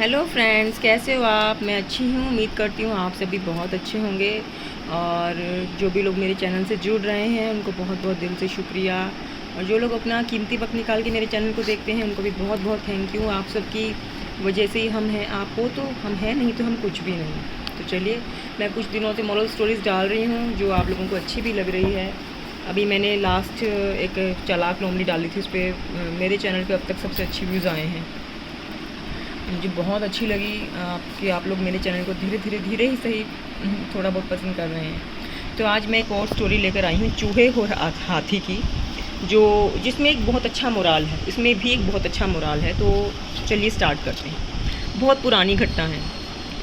Hello friends, कैसे हो आप। मैं अच्छी हूँ, उम्मीद करती हूँ आप सभी बहुत अच्छे होंगे। और जो भी लोग मेरे चैनल से जुड़ रहे हैं उनको बहुत बहुत दिल से शुक्रिया। और जो लोग अपना कीमती वक्त निकाल के मेरे चैनल को देखते हैं उनको भी बहुत बहुत थैंक यू। आप सबकी वजह से ही हम हैं, आप हो तो हम हैं, नहीं तो हम कुछ भी नहीं। तो चलिए, मैं कुछ दिनों से मॉरल स्टोरीज़ डाल रही हूँ जो आप लोगों को अच्छी भी लग रही है। अभी मैंने लास्ट एक चालाक लोमड़ी डाली थी, उस पर मेरे चैनल पे अब तक सबसे अच्छी व्यूज़ आए हैं। मुझे बहुत अच्छी लगी कि आप लोग मेरे चैनल को धीरे ही सही थोड़ा बहुत पसंद कर रहे हैं। तो आज मैं एक और स्टोरी लेकर आई हूँ, चूहे और हाथी की, जिसमें एक बहुत अच्छा मोराल है। इसमें भी एक बहुत अच्छा मोराल है। तो चलिए स्टार्ट करते हैं। बहुत पुरानी घटना है।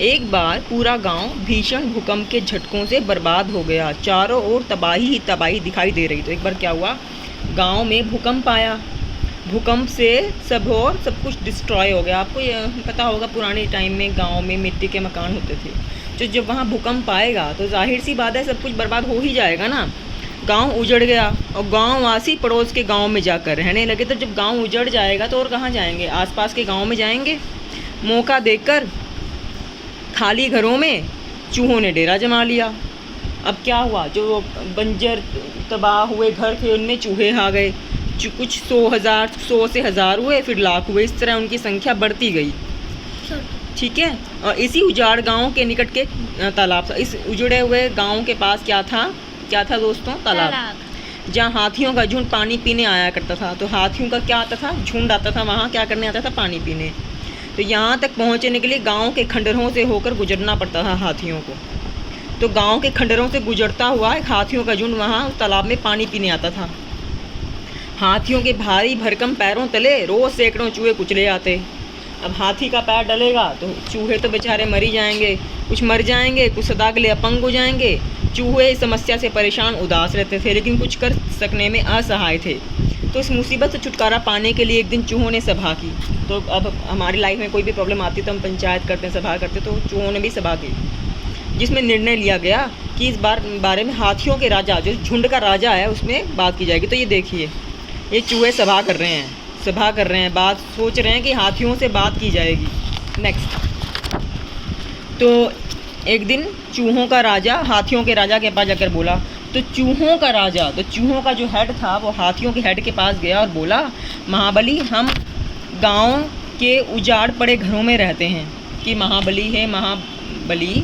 एक बार पूरा गांव भीषण भूकंप के झटकों से बर्बाद हो गया। चारों ओर तबाही ही तबाही दिखाई दे रही। तो एक बार क्या हुआ, गांव में भूकंप आया। भूकंप से सब कुछ डिस्ट्रॉय हो गया। आपको ये पता होगा, पुराने टाइम में गांव में मिट्टी के मकान होते थे। तो जब वहाँ भूकंप आएगा तो जाहिर सी बात है सब कुछ बर्बाद हो ही जाएगा ना। गांव उजड़ गया और गांव वासी पड़ोस के गांव में जाकर रहने लगे। तो जब गांव उजड़ जाएगा तो और कहाँ जाएंगे, आसपास के गांव में जाएंगे। मौका देखकर खाली घरों में चूहों ने डेरा जमा लिया। अब क्या हुआ, जो बंजर तबाह हुए घर थे उनमें चूहे आ गए। कुछ 100 से 1000 हुए, फिर लाख हुए। इस तरह उनकी संख्या बढ़ती गई। ठीक है। और इसी उजाड़ गांव के निकट के तालाब था। इस उजड़े हुए गांव के पास क्या था दोस्तों, तालाब, जहाँ हाथियों का झुंड पानी पीने आया करता था। तो हाथियों का क्या आता था, झुंड आता था वहाँ, क्या करने आता था, पानी पीने। तो यहाँ तक पहुँचने के लिए गाँव के खंडरों से होकर गुजरना पड़ता था हाथियों को। तो गाँव के खंडरों से गुजरता हुआ एक हाथियों का झुंड वहाँ उस तालाब में पानी पीने आता था। हाथियों के भारी भरकम पैरों तले रोज सैकड़ों चूहे कुचले आते। अब हाथी का पैर डलेगा तो चूहे तो बेचारे मर ही जाएंगे, कुछ मर जाएंगे, कुछ सदा के लिए अपंग हो जाएंगे। चूहे इस समस्या से परेशान उदास रहते थे, लेकिन कुछ कर सकने में असहाय थे। तो इस मुसीबत से छुटकारा पाने के लिए एक दिन चूहों ने सभा की। तो अब हमारी लाइफ में कोई भी प्रॉब्लम आती तो हम पंचायत करते हैं, सभा करते। तो चूहों ने भी सभा की, जिसमें निर्णय लिया गया कि इस बारे में हाथियों के राजा, जो झुंड का राजा है, उसमें बात की जाएगी। तो ये देखिए, ये चूहे सभा कर रहे हैं, बात सोच रहे हैं कि हाथियों से बात की जाएगी। नेक्स्ट, तो एक दिन चूहों का राजा हाथियों के राजा के पास जाकर बोला। तो चूहों का जो हेड था वो हाथियों के हेड के पास गया और बोला, महाबली, हम गांव के उजाड़ पड़े घरों में रहते हैं। कि महाबली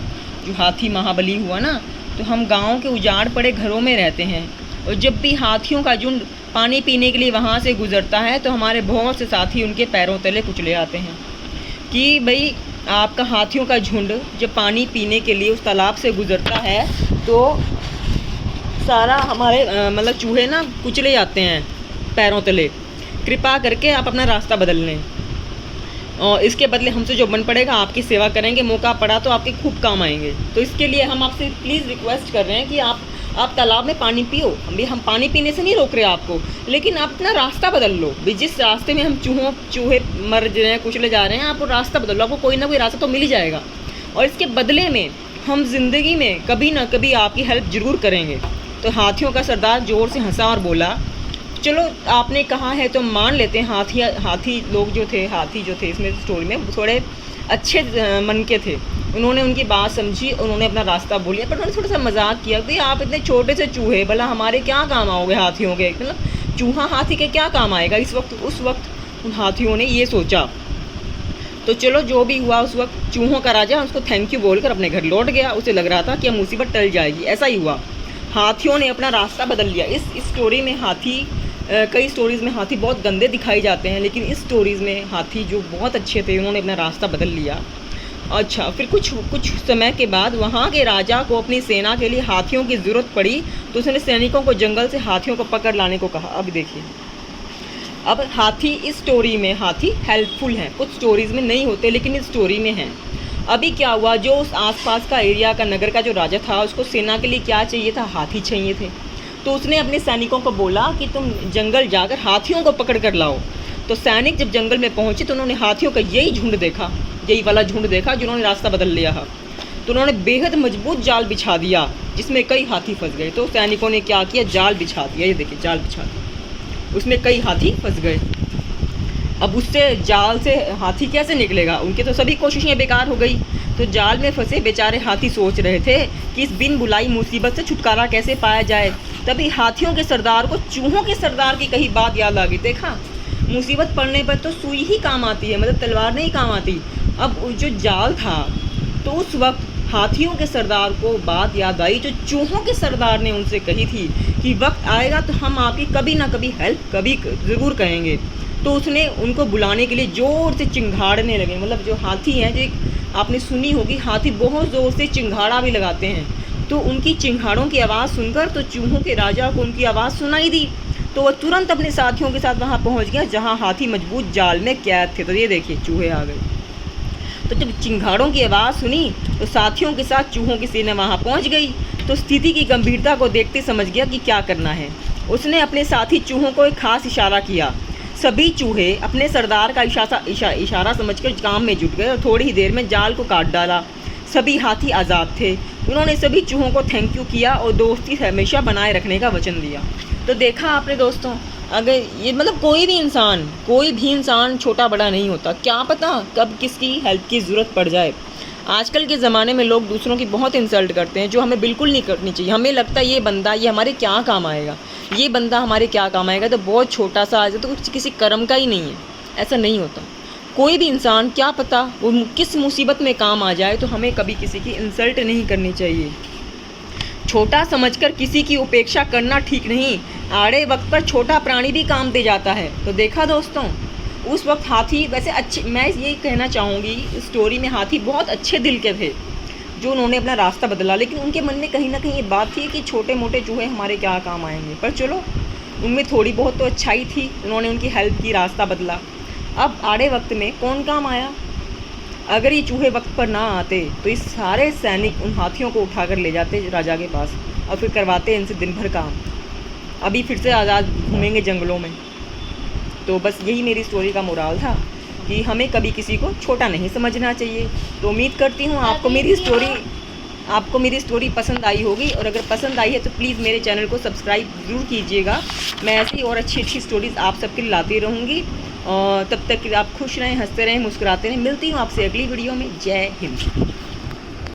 जो हाथी महाबली हुआ ना, तो हम गांव के उजाड़ पड़े घरों में रहते हैं। और जब भी हाथियों का झुंड पानी पीने के लिए वहाँ से गुजरता है तो हमारे बहुत से साथी उनके पैरों तले कुचले आते हैं। कि भाई, आपका हाथियों का झुंड जब पानी पीने के लिए उस तालाब से गुजरता है तो सारा हमारे मतलब चूहे ना कुचले जाते हैं पैरों तले। कृपा करके आप अपना रास्ता बदल लें, और इसके बदले हमसे जो बन पड़ेगा आपकी सेवा करेंगे। मौका पड़ा तो आपके खूब काम आएंगे। तो इसके लिए हम आपसे प्लीज़ रिक्वेस्ट कर रहे हैं कि आप तालाब में पानी पियो। हम पानी पीने से नहीं रोक रहे आपको, लेकिन आप अपना रास्ता बदल लो। भाई, जिस रास्ते में हम चूहे मर रहे हैं, कुचले जा रहे हैं, आप रास्ता बदल लो, आपको कोई ना कोई रास्ता तो मिल ही जाएगा। और इसके बदले में हम ज़िंदगी में कभी ना कभी आपकी हेल्प ज़रूर करेंगे। तो हाथियों का सरदार ज़ोर से हंसा और बोला, चलो आपने कहा है तो मान लेते हैं। हाथी जो थे इसमें स्टोरी में थोड़े अच्छे मन के थे। उन्होंने उनकी बात समझी, उन्होंने अपना रास्ता बोलिया, पर उन्होंने थोड़ा सा मजाक किया कि आप इतने छोटे से चूहे, भला हमारे क्या काम आओगे हाथियों के, मतलब चूहा हाथी के क्या काम आएगा उस वक्त उन हाथियों ने ये सोचा। तो चलो, जो भी हुआ, उस वक्त चूहों का राजा उसको थैंक यू बोलकर अपने घर लौट गया। उसे लग रहा था कि अब मुसीबत टल जाएगी। ऐसा ही हुआ, हाथियों ने अपना रास्ता बदल लिया। इस स्टोरी में कई स्टोरीज़ में हाथी बहुत गंदे दिखाई जाते हैं, लेकिन इस स्टोरीज़ में हाथी जो बहुत अच्छे थे, उन्होंने अपना रास्ता बदल लिया। अच्छा, फिर कुछ समय के बाद वहाँ के राजा को अपनी सेना के लिए हाथियों की ज़रूरत पड़ी। तो उसने सैनिकों को जंगल से हाथियों को पकड़ लाने को कहा। अब देखिए, अब इस स्टोरी में हाथी हेल्पफुल हैं। कुछ स्टोरीज़ में नहीं होते, लेकिन इस स्टोरी में हैं। अभी क्या हुआ, जो उस आसपास का एरिया का नगर का जो राजा था, उसको सेना के लिए क्या चाहिए था, हाथी चाहिए थे। तो उसने अपने सैनिकों को बोला कि तुम जंगल जाकर हाथियों को पकड़ कर लाओ। तो सैनिक जब जंगल में पहुंचे तो उन्होंने हाथियों का यही वाला झुंड देखा जिन्होंने रास्ता बदल लिया था। तो उन्होंने बेहद मजबूत जाल बिछा दिया, जिसमें कई हाथी फंस गए। तो सैनिकों ने क्या किया, जाल बिछा दिया। ये देखिए, जाल बिछा दिया, उसमें कई हाथी फंस गए। अब उससे जाल से हाथी कैसे निकलेगा? उनकी तो सभी कोशिशें बेकार हो गई। तो जाल में फंसे बेचारे हाथी सोच रहे थे कि इस बिन बुलाई मुसीबत से छुटकारा कैसे पाया जाए। तभी हाथियों के सरदार को चूहों के सरदार की कही बात याद आ गई। देखा, मुसीबत पड़ने पर तो सुई ही काम आती है, मतलब तलवार नहीं काम आती। अब जो जाल था, तो उस वक्त हाथियों के सरदार को बात याद आई जो चूहों के सरदार ने उनसे कही थी कि वक्त आएगा तो हम आपकी कभी ना कभी हेल्प कभी ज़रूर करेंगे। तो उसने उनको बुलाने के लिए ज़ोर से चिंघाड़ने लगे। मतलब जो हाथी हैं, जो आपने सुनी होगी, हाथी बहुत ज़ोर से चिंघाड़ा भी लगाते हैं। तो उनकी चिंघाड़ों की आवाज़ सुनकर तो चूहों के राजा को उनकी आवाज़ सुनाई दी। तो वह तुरंत अपने साथियों के साथ वहाँ पहुँच गया जहाँ हाथी मजबूत जाल में कैद थे। तो ये देखिए, चूहे आ गए। तो जब चिंगाड़ों की आवाज़ सुनी तो साथियों के साथ चूहों की सेना वहाँ पहुँच गई। तो स्थिति की गंभीरता को देखते समझ गया कि क्या करना है। उसने अपने साथी चूहों को एक खास इशारा किया। सभी चूहे अपने सरदार का इशारा समझकर काम में जुट गए और थोड़ी ही देर में जाल को काट डाला। सभी हाथी आज़ाद थे। उन्होंने सभी चूहों को थैंक यू किया और दोस्ती हमेशा बनाए रखने का वचन दिया। तो देखा आपने दोस्तों, अगर ये मतलब कोई भी इंसान छोटा बड़ा नहीं होता। क्या पता कब किसकी हेल्प की ज़रूरत पड़ जाए। आजकल के ज़माने में लोग दूसरों की बहुत इंसल्ट करते हैं, जो हमें बिल्कुल नहीं करनी चाहिए। हमें लगता है ये बंदा ये हमारे क्या काम आएगा, ये बंदा हमारे क्या काम आएगा, तो बहुत छोटा सा आ जाए, तो कुछ किसी कर्म का ही नहीं है। ऐसा नहीं होता। कोई भी इंसान, क्या पता वो किस मुसीबत में काम आ जाए, तो हमें कभी किसी की इंसल्ट नहीं करनी चाहिए। छोटा समझकर किसी की उपेक्षा करना ठीक नहीं। आड़े वक्त पर छोटा प्राणी भी काम दे जाता है। तो देखा दोस्तों, उस वक्त हाथी वैसे अच्छे, मैं यही कहना चाहूँगी स्टोरी में, हाथी बहुत अच्छे दिल के थे जो उन्होंने अपना रास्ता बदला। लेकिन उनके मन में कहीं ना कहीं ये बात थी कि छोटे मोटे चूहे हमारे क्या काम आएंगे। पर चलो, उनमें थोड़ी बहुत तो अच्छाई थी, उन्होंने उनकी हेल्प की, रास्ता बदला। अब आड़े वक्त में कौन काम आया? अगर ये चूहे वक्त पर ना आते तो ये सारे सैनिक उन हाथियों को उठाकर ले जाते राजा के पास और फिर करवाते इनसे दिन भर काम। अभी फिर से आज़ाद घूमेंगे जंगलों में। तो बस यही मेरी स्टोरी का मोराल था कि हमें कभी किसी को छोटा नहीं समझना चाहिए। तो उम्मीद करती हूँ आपको मेरी स्टोरी पसंद आई होगी, और अगर पसंद आई है तो प्लीज़ मेरे चैनल को सब्सक्राइब ज़रूर कीजिएगा। मैं ऐसी और अच्छी स्टोरीज़ आप सबके लिए लाती रहूँगी। और तब तक आप खुश रहें, हंसते रहें, मुस्कुराते रहें। मिलती हूँ आपसे अगली वीडियो में। जय हिंद।